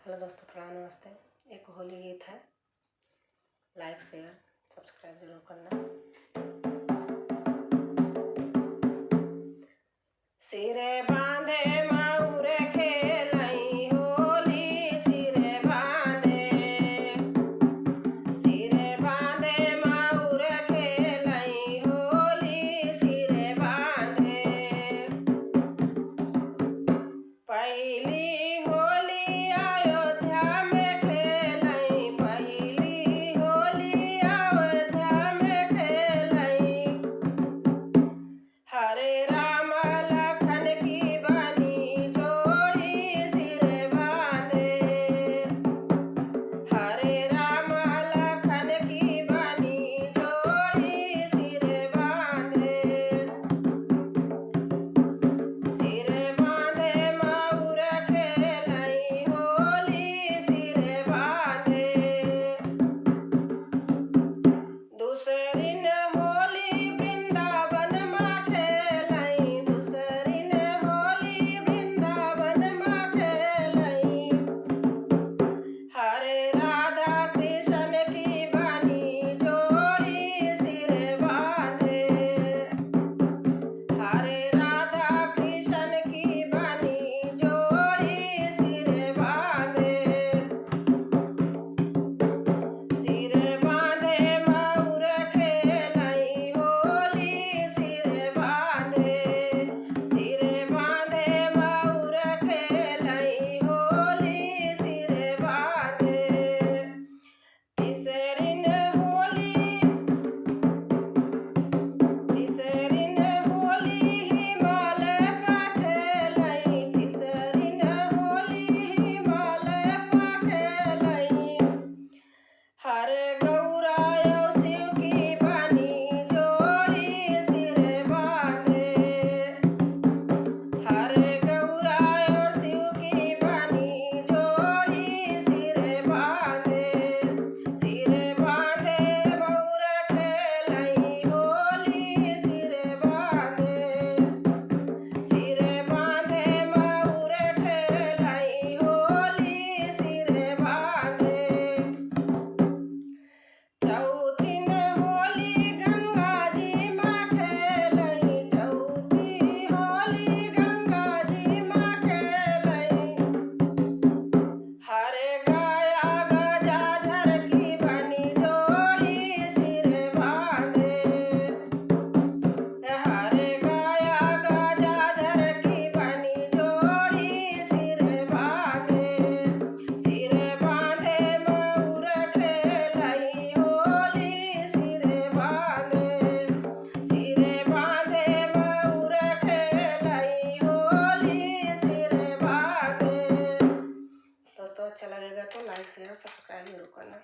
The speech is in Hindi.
हेलो दोस्तों, प्रणाम, नमस्ते। एक होली गीत है, लाइक शेयर सब्सक्राइब जरूर करना। सिरे बांधे माउर खेलई होली, सिरे बांधे माउर खेलई होली, सिरे बांधे पहली हरे राम लखन की बनी जोड़ी, सिरे बांधे हरे राम लखन की बनी जोड़ी, सिरे बांधे माउर खेलई होली, सिरे बांधे दूसरिन होली वृंदावन में खेलई, दूसरिन होली वृंदावन में खेलई हरे राधा कृष्ण की बनी जोड़ी, सिरे बांधे हरे राधा कृष्ण की बनी जोड़ी, सिरे बांधे माउर खेलई होली, सिरे बांधे माउर खेलई होली, सिरे बांधे तीसरिन होली हिमालय पर खेलई, तीसरिन होली हिमालय पर खेलई हरे गौरा शिव की बनी जोड़ी, सिरे बांधे हरे गौरा शिव की बनी जोड़ी, सिरे बांधे माउर खेलई होली, सिरे बांधे माउर खेलई होली, सिरे बांधे चौथिन होली गंगा जी में खेलई, चौथी होली गंगा जी में खेलई हरे गाया गजाधर की बनी जोड़ी, सिरे बांधे हरे गाया गजाधर की बनी जोड़ी, सिरे बांधे माउर खेलई होली, सिरे बांधे माउर खेलई होली, सिरे बांधे। दोस्तों, अच्छा लगेगा तो लाइक शेयर सब्सक्राइब जरूर करना।